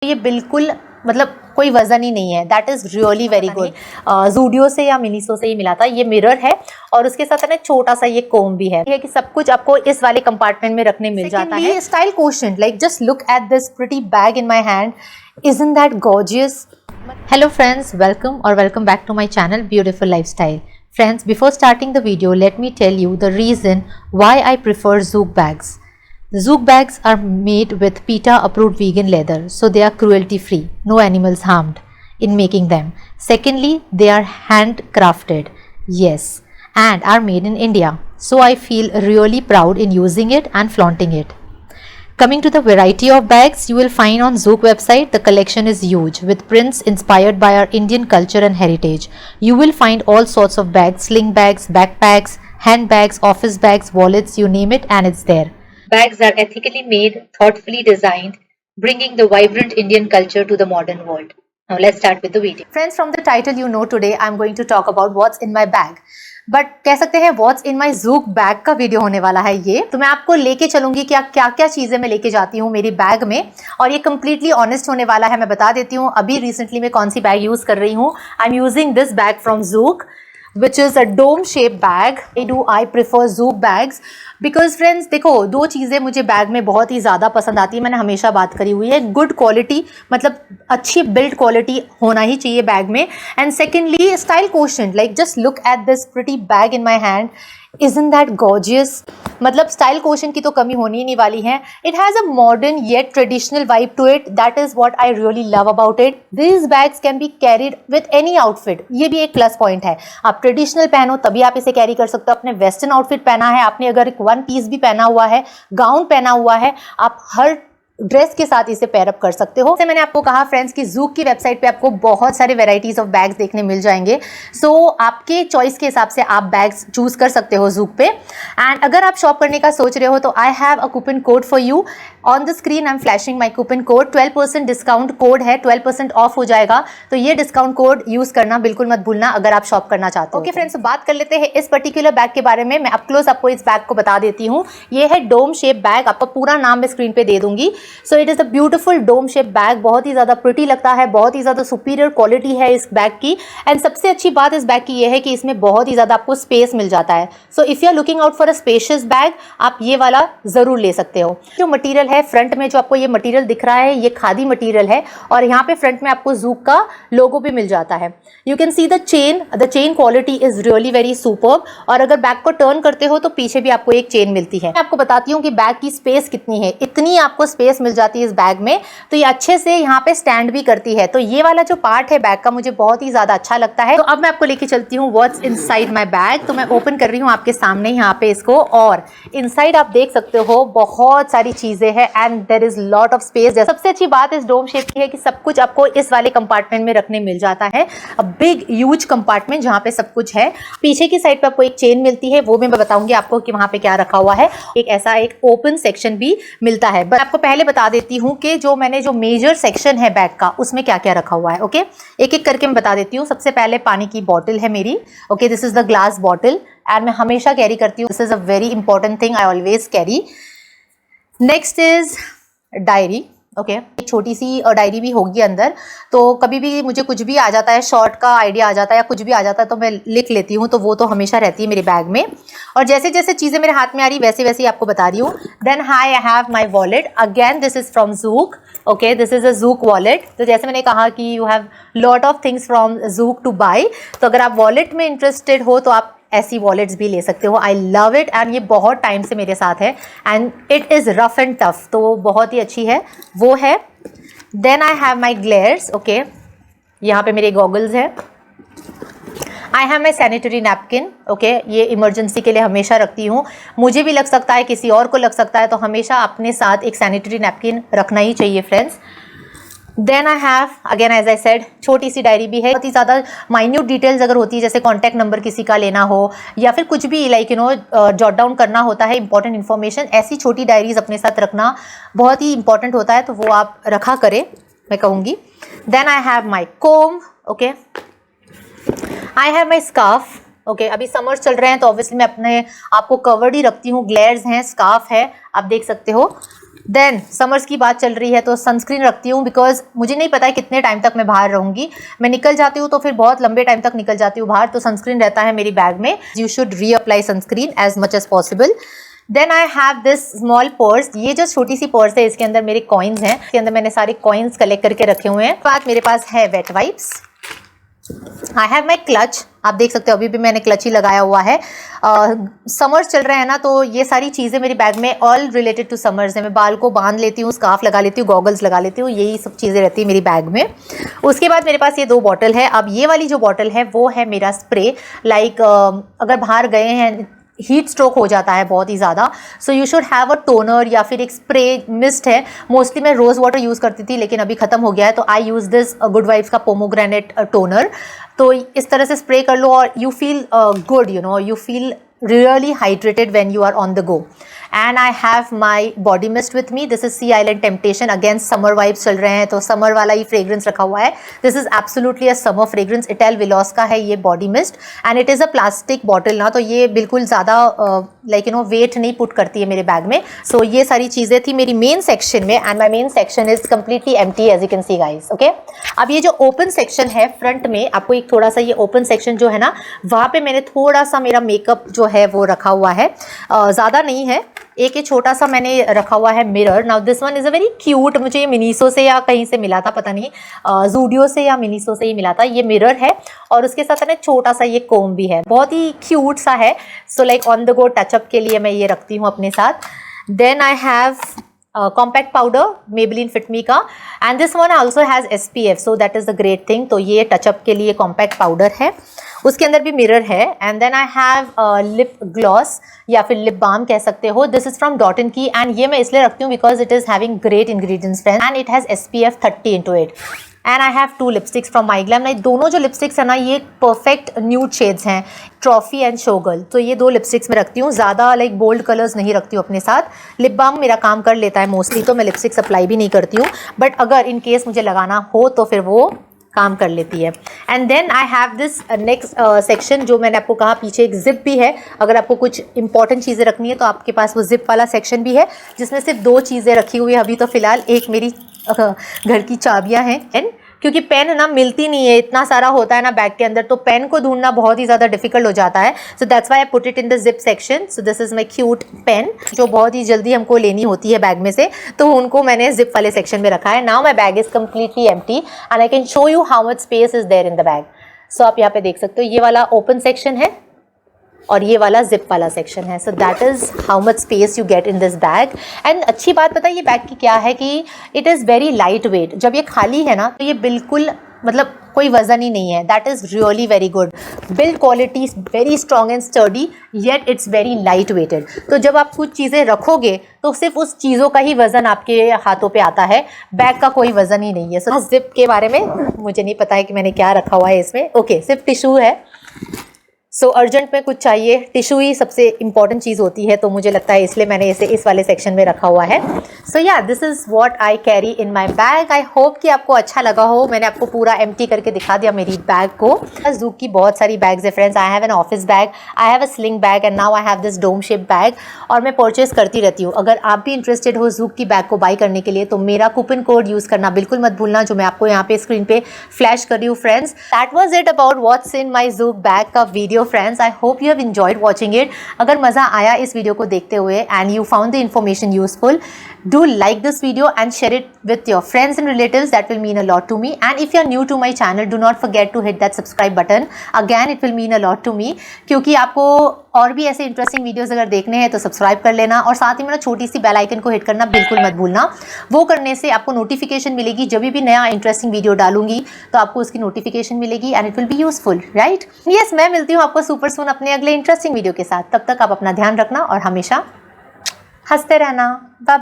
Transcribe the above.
ये बिल्कुल मतलब कोई वजन ही नहीं है। That is really very good. Zudio से या मिनीसो से ही मिला था। ये मिरर है और उसके साथ ना छोटा सा ये कोम भी है कि सब कुछ आपको इस वाले कंपार्टमेंट में रखने मिल जाता है। Style quotient, like just look at this pretty bag in my hand, isn't that gorgeous? Hello friends, welcome back to my channel Beautiful Lifestyle. Friends, before starting the video, let me tell you the reason why I prefer Zouk bags. The Zouk bags are made with PETA approved vegan leather, so they are cruelty free, no animals harmed in making them. Secondly, they are handcrafted, yes, and are made in India, so I feel really proud in using it and flaunting it. Coming to the variety of bags you will find on Zouk website, the collection is huge with prints inspired by our Indian culture and heritage. You will find all sorts of bags, sling bags, backpacks, handbags, office bags, wallets, you name it, and it's there. Bags are ethically made, thoughtfully designed, bringing the vibrant Indian culture to the modern world. Now let's start with the video. Friends, from the title you know, today I'm going to talk about what's in my bag. But कह सकते हैं what's in my Zouk bag का video होने वाला है ये। तो मैं आपको लेके चलूंगी क्या क्या चीज़ें मैं लेके जाती हूँ मेरी बैग में, और ये कम्प्लीटली ऑनेस्ट होने वाला है। मैं बता देती हूँ अभी रिसेंटली मैं कौन सी बैग यूज़ कर रही हूँ। I am using this bag from Zouk which is a dome shaped bag. Why do I prefer Zouk bags? Because friends, देखो दो चीज़ें मुझे बैग में बहुत ही ज़्यादा पसंद आती है, मैंने हमेशा बात करी हुई है। गुड क्वालिटी, मतलब अच्छी बिल्ड क्वालिटी होना ही चाहिए बैग में, and secondly style quotient, like just look at this pretty bag in my hand, isn't that gorgeous? मतलब स्टाइल क्वोशिएंट की तो कमी होनी ही नहीं वाली है। It has a modern yet traditional vibe to it, that is what I really love about it. This bags can be carried with any outfit, ये भी एक प्लस पॉइंट है। आप ट्रेडिशनल पहनो तभी आप इसे कैरी कर सकते हो। अपने वेस्टर्न आउटफिट पहना है, आपने अगर एक वन पीस भी पहना हुआ है, गाउन पहना हुआ है, आप हर ड्रेस के साथ इसे पेयरअप कर सकते हो। जैसे मैंने आपको कहा फ्रेंड्स कि ज़ूक की वेबसाइट पे आपको बहुत सारे वेराइटीज ऑफ बैग्स देखने मिल जाएंगे। सो आपके चॉइस के हिसाब से आप बैग्स चूज कर सकते हो ज़ूक पे। एंड अगर आप शॉप करने का सोच रहे हो तो आई have a coupon code for you on the screen. I am flashing my coupon code. 12% discount code है, 12% ऑफ हो जाएगा। तो ये डिस्काउंट कोड यूज करना बिल्कुल मत भूलना अगर आप शॉप करना चाहते हो। ओके फ्रेंड्स, बात कर लेते हैं इस पर्टिकुलर बैग के बारे में। मैं अप क्लोज आपको इस बैग को बता देती हूँ। ये है डोम शेप बैग, आपका पूरा नाम मैं स्क्रीन पे दे दूंगी। So it is a beautiful dome shape bag, बहुत ही ज़्यादा प्रिटी लगता है, बहुत ही ज़्यादा सुपीरियर क्वालिटी है इस बैग की। एंड सबसे अच्छी बात इस बैग की ये है कि इसमें बहुत ही ज़्यादा आपको स्पेस मिल जाता है। So if you are looking out for a spacious bag, आप ये वाला ज़रूर ले सकते हो। जो मटीरियल है फ्रंट में, जो आपको ये मटीरियल दिख रहा है, ये खादी मटीरियल है, और यहाँ पे फ्रंट में आपको ज़ूक का लोगो भी मिल जाता है। You can see the chain quality is really very superb. और अगर बैग को टर्न करते हो तो पीछे भी आपको एक चेन मिलती है। मैं आपको बताती हूँ कि बैग की स्पेस कितनी है। इतनी आपको स्पेस मिल जाती है इस बैग में, तो ये अच्छे से यहाँ पे स्टैंड भी करती है। तो ये वाला जो पार्ट है बैग का मुझे बहुत ही ज़्यादा अच्छा लगता है। तो अब मैं आपको लेके चलती हूँ व्हाट्स इनसाइड माय बैग। तो मैं ओपन कर रही हूँ आपके सामने यहाँ पे इसको, और इनसाइड आप देख सकते हो बहुत सारी चीज़ें हैं and there is lot of space. सबसे अच्छी बात इस डोम शेप की है कि सब कुछ आपको इस वाले कंपार्टमेंट में रखने मिल जाता है। अ बिग ह्यूज कंपार्टमेंट जहाँ पे सब कुछ है। पीछे की साइड पे आपको एक चेन मिलती है, वो मैं बताऊंगी आपको कि वहाँ पे क्या रखा हुआ है। एक ऐसा एक ओपन सेक्शन भी मिलता है। बट आपको पहले बता देती हूँ कि जो मेजर सेक्शन है बैग का, उसमें क्या क्या रखा हुआ है। ओके, एक एक करके मैं बता देती हूँ। सबसे पहले पानी की बॉटल है मेरी। Okay, this is the glass bottle and मैं हमेशा कैरी करती हूँ। This is a very important thing I always carry. Next is diary. Okay, एक छोटी सी डायरी भी होगी अंदर, तो कभी भी मुझे कुछ भी आ जाता है, शॉर्ट का आइडिया आ जाता है या कुछ भी आ जाता है तो मैं लिख लेती हूँ, तो वो तो हमेशा रहती है मेरे बैग में। और जैसे जैसे चीज़ें मेरे हाथ में आ रही वैसे वैसे ही आपको बता रही हूँ। Then I have my wallet, again this is from Zouk. Okay, this is a Zouk wallet. तो जैसे मैंने कहा कि you have lot of things from Zouk to buy, तो अगर आप वॉलेट में इंटरेस्टेड हो तो आप ऐसी वॉलेट्स भी ले सकते हो। आई लव इट एंड ये बहुत टाइम से मेरे साथ है and it is rough and tough, तो बहुत ही अच्छी है वो है। Then I have my glares. Okay, यहाँ पे मेरे गॉगल्स हैं। I have my sanitary napkin. Okay, ये इमरजेंसी के लिए हमेशा रखती हूँ। मुझे भी लग सकता है, किसी और को लग सकता है, तो हमेशा अपने साथ एक सैनिटरी नैपकिन रखना ही चाहिए friends. Then I have again as I said छोटी सी डायरी भी है। बहुत ही ज़्यादा माइन्यूट डिटेल्स अगर होती है, जैसे कॉन्टैक्ट नंबर किसी का लेना हो या फिर कुछ भी लाइक जॉट डाउन करना होता है इंपॉर्टेंट इन्फॉर्मेशन, ऐसी छोटी डायरीज अपने साथ रखना बहुत ही इंपॉर्टेंट होता है, तो वो आप रखा करें मैं कहूँगी। Then I have my comb. Okay, I have my scarf. Okay, अभी समर्स चल रहे हैं तो ऑब्वियसली मैं अपने आपको कवर्ड ही रखती हूँ। ग्लेयर्स हैं, स्कार्फ है, आप देख सकते हो। देन समर्स की बात चल रही है तो सनस्क्रीन रखती हूँ, बिकॉज मुझे नहीं पता है कितने टाइम तक मैं बाहर रहूँगी। मैं निकल जाती हूँ तो फिर बहुत लंबे टाइम तक निकल जाती हूँ बाहर, तो सनस्क्रीन रहता है मेरी बैग में। You should reapply sunscreen as much as possible. Then I have this small purse. ये जो छोटी सी पर्स है इसके अंदर मेरे कॉइन्स हैं, इसके अंदर मैंने सारे कॉइन्स कलेक्ट करके रखे हुए हैं। बाद मेरे पास है wet wipes. I have my clutch. आप देख सकते हो अभी भी मैंने क्लच ही लगाया हुआ है। समर्स चल रहे हैं ना, तो ये सारी चीज़ें मेरी बैग में ऑल रिलेटेड टू समर्स है। मैं बाल को बांध लेती हूँ, स्कार्फ लगा लेती हूँ, गॉगल्स लगा लेती हूँ, यही सब चीज़ें रहती है मेरी बैग में। उसके बाद मेरे पास ये 2 बॉटल है। अब ये वाली जो बॉटल है वो है मेरा स्प्रे। लाइक अगर बाहर गए हैं, हीट स्ट्रोक हो जाता है बहुत ही ज़्यादा, so you should have a toner या फिर एक स्प्रे मिस्ट है। मोस्टली मैं रोज़ वाटर यूज़ करती थी लेकिन अभी ख़त्म हो गया है, तो आई यूज़ दिस गुड वाइब्स का पोमोग्रेनेट टोनर। तो इस तरह से स्प्रे कर लो और you feel good, you know, you feel really hydrated when you are on the go. And I have my body mist with me. This is Sea Island Temptation. Again summer vibes चल रहे हैं तो summer वाला ही fragrance रखा हुआ है। This is absolutely a summer fragrance. Ital Veloz का है ये body mist and it is a plastic bottle ना, तो ये बिल्कुल ज़्यादा like you know weight नहीं put करती है मेरे बैग में। So ये सारी चीज़ें थी मेरी main section में and my main section is completely empty as you can see guys. Okay? अब ये जो open section है front में, आपको एक थोड़ा सा ये open section जो है ना, वहाँ पे मैंने थोड़ा सा मेरा मेकअप जो है वो रखा हुआ है। ज़्यादा नहीं है, एक ये छोटा सा मैंने रखा हुआ है mirror. Now this one is a very cute, मुझे ये मिनीसो से या कहीं से मिला था, पता नहीं, जूडियो से या मिनीसो से ही मिला था। ये मिरर है और उसके साथ ना छोटा सा ये कोम भी है, बहुत ही क्यूट सा है। So like on the go touch up के लिए मैं ये रखती हूँ अपने साथ। Then I have compact powder Maybelline fit me का and this one also has SPF, so that is the great thing. तो ये टचअप के लिए कॉम्पैक्ट पाउडर है, उसके अंदर भी मिरर है। And then I have lip gloss या फिर लिप बाम कह सकते हो। This is from Dot and Key and ये मैं इसलिए रखती हूँ because it is having great ingredients friends and it has SPF 30 into it। And I have 2 lipsticks from MyGlamm. दोनों जो लिपस्टिक्स है ना, ये परफेक्ट न्यूड शेड्स हैं, ट्रॉफी एंड शोगर्ल। तो ये 2 लिपस्टिक्स मैं रखती हूँ, ज़्यादा लाइक बोल्ड कलर्स नहीं रखती हूँ अपने साथ। लिप बाम मेरा काम कर लेता है मोस्टली, तो मैं लिपस्टिक्स अप्लाई भी नहीं करती हूँ, बट अगर इन केस मुझे लगाना हो तो फिर वो काम कर लेती है। And then I have this next section, जो मैंने आपको कहा पीछे एक जिप भी है। अगर आपको कुछ इंपॉर्टेंट चीज़ें रखनी है तो आपके पास वो जिप वाला सेक्शन भी है, जिसमें सिर्फ 2 चीज़ें रखी हुई है अभी तो फ़िलहाल। एक मेरी घर की चाबियाँ हैं, एंड क्योंकि पेन ना मिलती नहीं है, इतना सारा होता है ना बैग के अंदर, तो पेन को ढूंढना बहुत ही ज़्यादा डिफिकल्ट हो जाता है। So that's why I put it in the zip section. So this is my cute pen, जो बहुत ही जल्दी हमको लेनी होती है बैग में से, तो उनको मैंने जिप वाले सेक्शन में रखा है। Now my bag is completely empty and I can show you how much space is there in the bag. सो आप यहाँ पे देख सकते हो, ये वाला ओपन सेक्शन है और ये वाला जिप वाला सेक्शन है। सो that is how much space you get in this bag. And अच्छी बात पता है ये बैग की क्या है कि it is very light weight. जब ये खाली है ना तो ये बिल्कुल मतलब कोई वजन ही नहीं है। That is really very good. Build quality is very strong and sturdy, yet it's very light weighted. तो जब आप कुछ चीज़ें रखोगे तो सिर्फ उस चीज़ों का ही वज़न आपके हाथों पे आता है, बैग का कोई वज़न ही नहीं है। सो जिप के बारे में मुझे नहीं पता है कि मैंने क्या रखा हुआ है इसमें। ओके, सिर्फ टिशू है। सो अर्जेंट में कुछ चाहिए, टिशू ही सबसे इंपॉर्टेंट चीज़ होती है, तो मुझे लगता है इसलिए मैंने इसे इस वाले सेक्शन में रखा हुआ है। सो या this is what I carry in my bag. I hope कि आपको अच्छा लगा हो। मैंने आपको पूरा एम्प्टी करके दिखा दिया मेरी बैग को। ज़ूक की बहुत सारी बैग्स है friends. I have an office bag, I have a sling bag and now I have this dome shape bag, और मैं परचेज करती रहती हूँ। अगर आप भी इंटरेस्टेड हो ज़ूक की बैग को बाई करने के लिए तो मेरा कूपन कोड यूज़ करना बिल्कुल मत भूलना, जो मैं आपको यहाँ पे स्क्रीन पे फ्लैश कर रही हूँ friends. That was it about what's in my Zouk bag का video friends. I hope you have enjoyed watching it. अगर मज़ा आया इस वीडियो को देखते हुए and you found the information useful, do like this video and share it with your friends and relatives. That will mean a lot to me. And if you are new to my channel, do not forget to hit that subscribe button. Again, it will mean a lot to me, क्योंकि आपको और भी ऐसे interesting videos अगर देखने हैं तो subscribe कर लेना, और साथ ही में ना छोटी सी बेल आइकन को हिट करना बिल्कुल मत भूलना। वो करने से आपको नोटिफिकेशन मिलेगी, जब भी नया इंटरेस्टिंग वीडियो डालूंगी तो आपको उसकी नोटिफिकेशन मिलेगी and it will be useful, right? Yes, मैं मिलती हूँ आपको सुपर सून अपने अगले इंटरेस्टिंग वीडियो के साथ। तब तक आप अपना ध्यान रखना और हमेशा हंसते रहना। बाय।